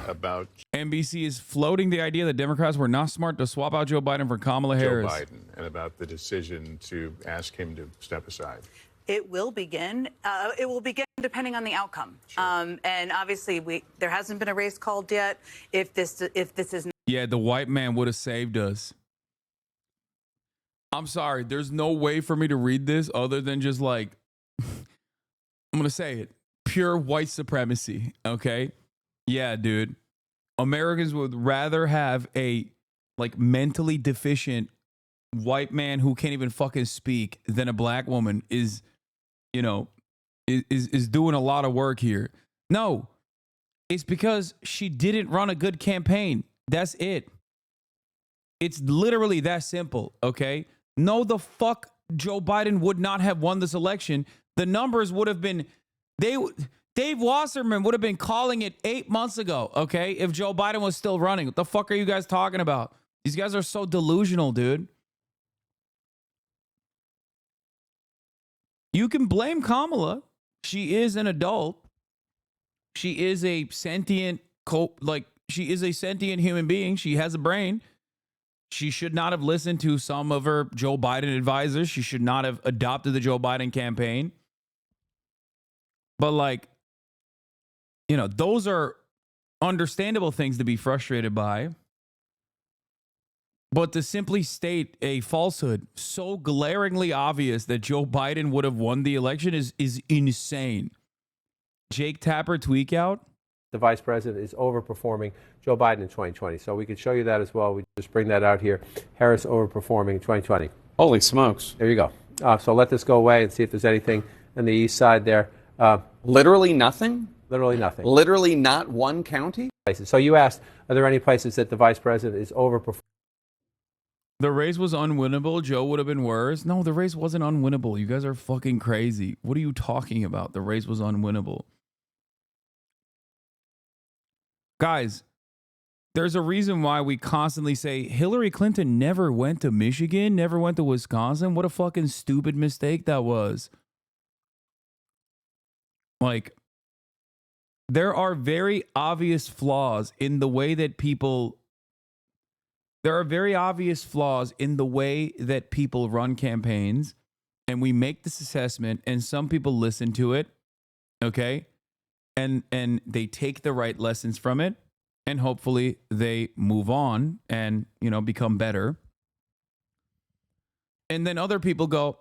about NBC is floating the idea that Democrats were not smart to swap out Joe Biden for Kamala Harris. Joe Biden and about the decision to ask him to step aside. It will begin. It will begin depending on the outcome. Sure. And obviously, there hasn't been a race called yet. If this is Yeah, the white man would have saved us. I'm sorry. There's no way for me to read this other than just like, I'm going to say it, pure white supremacy. Okay. Yeah, dude. Americans would rather have a like mentally deficient white man who can't even fucking speak than a black woman is, you know, is doing a lot of work here. No, it's because she didn't run a good campaign. That's it. It's literally that simple, okay? No, the fuck Joe Biden would not have won this election. The numbers would have been, Dave Wasserman would have been calling it 8 months ago, okay? If Joe Biden was still running. What the fuck are you guys talking about? These guys are so delusional, dude. You can blame Kamala. She is an adult. She is a sentient, she is a sentient human being. She has a brain. She should not have listened to some of her Joe Biden advisors. She should not have adopted the Joe Biden campaign. But like, you know, those are understandable things to be frustrated by. But to simply state a falsehood so glaringly obvious that Joe Biden would have won the election is insane. Jake Tapper tweak out. The vice president is overperforming Joe Biden in 2020. So we could show you that as well. We just bring that out here. Harris overperforming in 2020. Holy smokes. There you go. So let this go away and see if there's anything on the east side there. Literally nothing? Literally nothing. Literally not one county? So you asked, are there any places that the vice president is overperforming? The race was unwinnable. Joe would have been worse. No, the race wasn't unwinnable. You guys are fucking crazy. What are you talking about? The race was unwinnable. Guys, there's a reason why we constantly say Hillary Clinton never went to Michigan, never went to Wisconsin. What a fucking stupid mistake that was. Like, there are very obvious flaws in the way that people... There are very obvious flaws in the way that people run campaigns, and we make this assessment, and some people listen to it, okay? And they take the right lessons from it, and hopefully they move on and, you know, become better. And then other people go,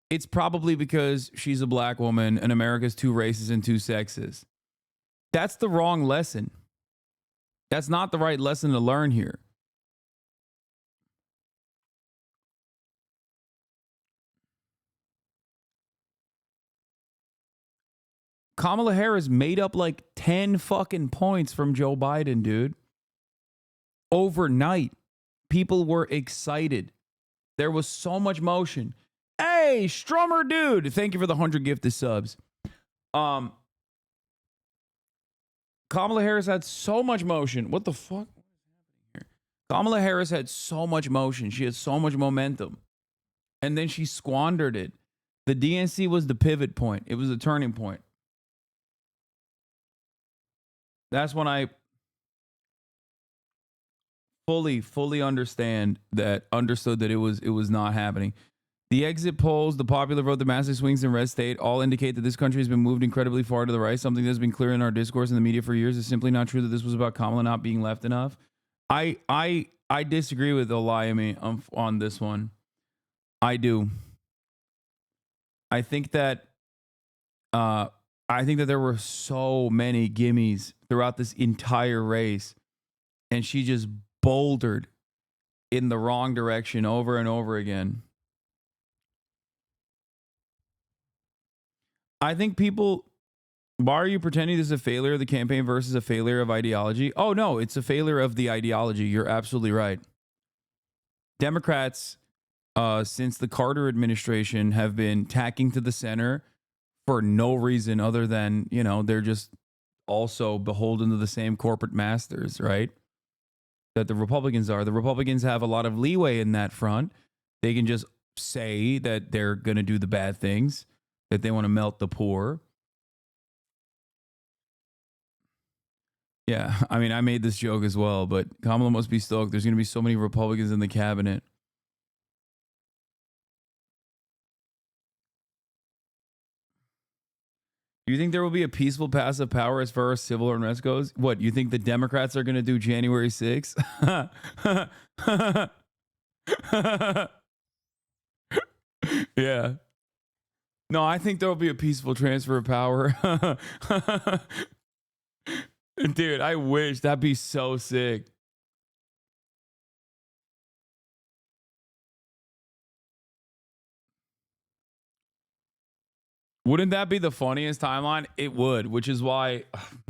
it's probably because she's a black woman and America's two races and two sexes. That's the wrong lesson. That's not the right lesson to learn here. Kamala Harris made up like 10 fucking points from Joe Biden, dude. Overnight, people were excited. There was so much motion. Hey, Strummer dude, thank you for the 100 gifted subs. Kamala Harris had so much motion. What the fuck? Kamala Harris had so much motion. She had so much momentum. And then she squandered it. The DNC was the pivot point. It was the turning point. That's when I fully understood that it was not happening. The exit polls, the popular vote, the massive swings in red state all indicate that this country has been moved incredibly far to the right. Something that's been clear in our discourse in the media for years is simply not true that this was about Kamala not being left enough. I disagree with Olayemi on this one. I do. I think that there were so many gimmies throughout this entire race, and she just bouldered in the wrong direction over and over again. I think people, why are you pretending this is a failure of the campaign versus a failure of ideology? Oh, no, it's a failure of the ideology. You're absolutely right. Democrats, since the Carter administration, have been tacking to the center for no reason other than, you know, they're just also beholden to the same corporate masters, right? That the Republicans are. The Republicans have a lot of leeway in that front. They can just say that they're going to do the bad things, that they want to melt the poor. Yeah, I mean, I made this joke as well, but Kamala must be stoked. There's going to be so many Republicans in the cabinet. Do you think there will be a peaceful pass of power as far as civil unrest goes? What, you think the Democrats are going to do January 6th? Yeah. No, I think there will be a peaceful transfer of power. Dude, I wish. That'd be so sick. Wouldn't that be the funniest timeline? It would, which is why,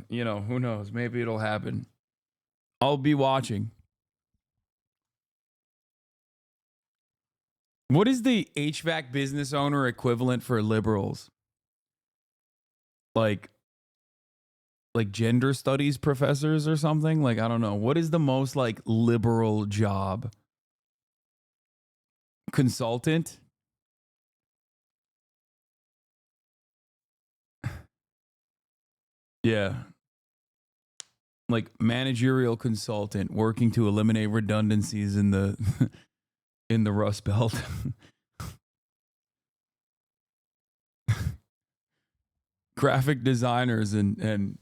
you know, who knows? Maybe it'll happen. I'll be watching. What is the HVAC business owner equivalent for liberals? Like gender studies professors or something? Like, I don't know. What is the most like liberal job? Consultant? Yeah. Like managerial consultant working to eliminate redundancies in the in the Rust Belt. Graphic designers and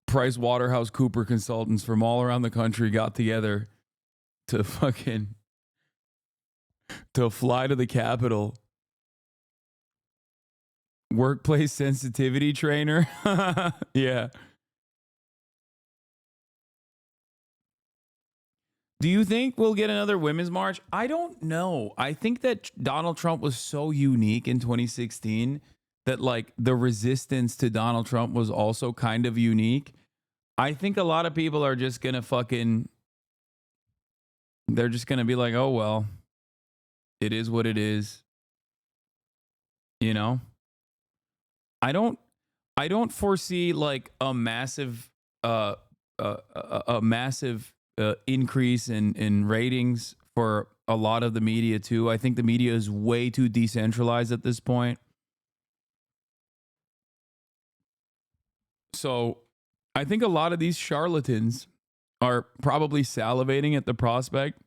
Price Waterhouse Cooper consultants from all around the country got together to fly to the Capitol. Workplace sensitivity trainer. Yeah. Do you think we'll get another women's march? I don't know. I think that Donald Trump was so unique in 2016 that like the resistance to Donald Trump was also kind of unique. I think a lot of people are just going to they're just going to be like, "Oh well, it is what it is." You know? I don't foresee like a massive increase in ratings for a lot of the media too. I think the media is way too decentralized at this point. So I think a lot of these charlatans are probably salivating at the prospect.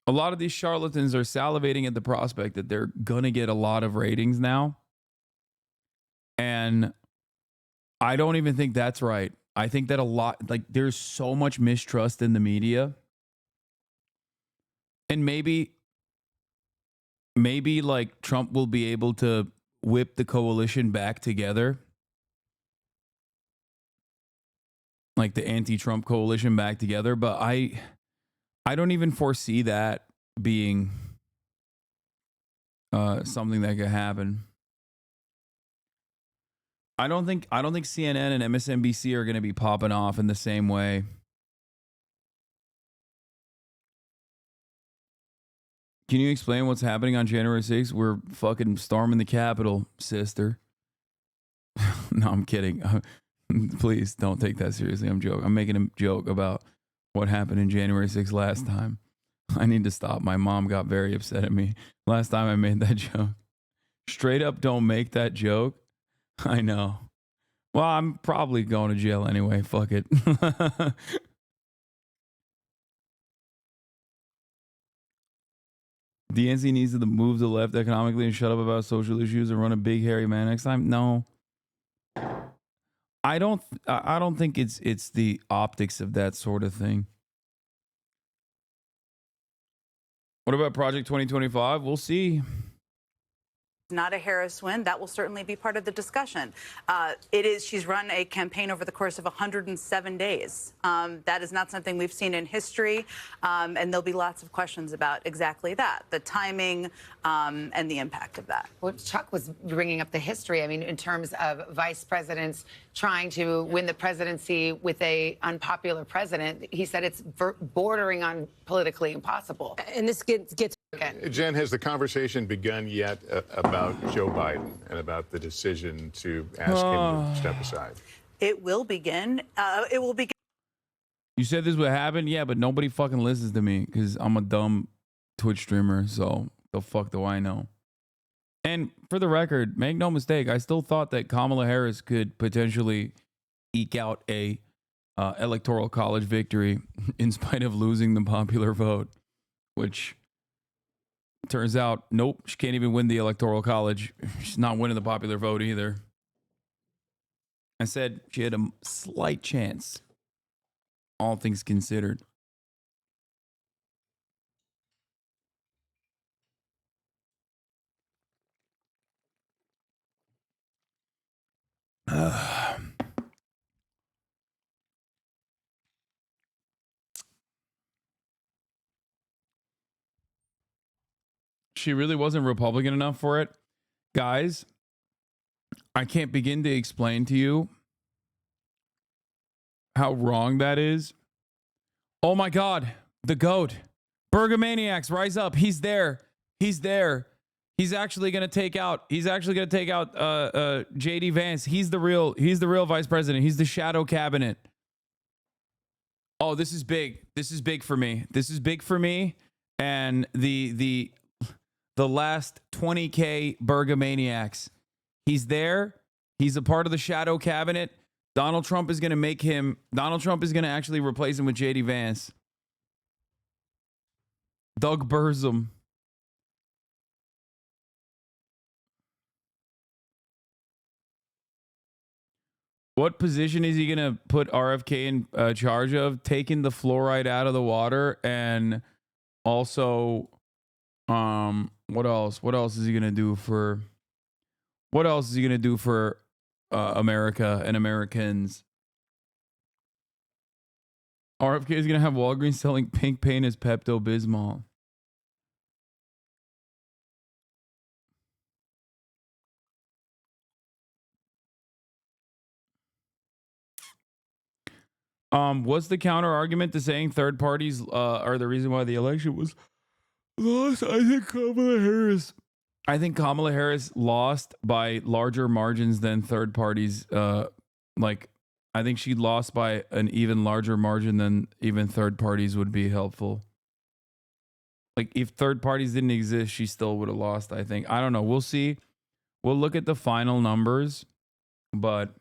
A lot of these charlatans are salivating at the prospect that they're going to get a lot of ratings now. And I don't even think that's right. I think that a lot, like, there's so much mistrust in the media. And maybe like Trump will be able to whip the coalition back together. Like the anti-Trump coalition back together. But I don't even foresee that being something that could happen. I don't think CNN and MSNBC are going to be popping off in the same way. Can you explain what's happening on January 6th? We're fucking storming the Capitol, sister. No, I'm kidding. Please don't take that seriously. I'm joking. I'm making a joke about what happened in January 6th last time. I need to stop. My mom got very upset at me last time I made that joke. Straight up, don't make that joke. I know. Well, I'm probably going to jail anyway. Fuck it. DNC needs to move to the left economically and shut up about social issues and run a big hairy man next time. No, I don't think it's the optics of that sort of thing. What about Project 2025? We'll see. Not a Harris win. That will certainly be part of the discussion. She's run a campaign over the course of 107 days. That is not something we've seen in history. And there'll be lots of questions about exactly that, the timing and the impact of that. Well, Chuck was bringing up the history. I mean, in terms of vice presidents trying to win the presidency with a unpopular president, he said it's bordering on politically impossible. And this gets Jen, has the conversation begun yet about Joe Biden and about the decision to ask him to step aside? It will begin. It will begin. You said this would happen? Yeah, but nobody fucking listens to me because I'm a dumb Twitch streamer. So the fuck do I know? And And for the record, make no mistake, I still thought that Kamala Harris could potentially eke out a electoral college victory in spite of losing the popular vote, which turns out, nope, she can't even win the electoral college. She's not winning the popular vote either. I said she had a slight chance, all things considered. She really wasn't Republican enough for it. Guys, I can't begin to explain to you how wrong that is. Oh my God, the GOAT. Bergamaniacs, rise up. He's there. He's there. He's actually gonna take out JD Vance. He's the real vice president. He's the shadow cabinet. Oh, this is big. This is big for me. This is big for me. And the last 20K Bergamaniacs. He's there. He's a part of the shadow cabinet. Donald Trump is going to actually replace him with JD Vance. Doug Burzum. What position is he going to put RFK in charge of? Taking the fluoride out of the water, and also, what else? What else is he going to do for? What else is he going to do for America and Americans? RFK is going to have Walgreens selling pink paint as Pepto-Bismol. What's the counter argument to saying third parties are the reason why the election was lost? I think Kamala Harris lost by larger margins than third parties. I think she lost by an even larger margin than even third parties would be helpful. Like, if third parties didn't exist, she still would have lost, I think. I don't know. We'll see. We'll look at the final numbers, but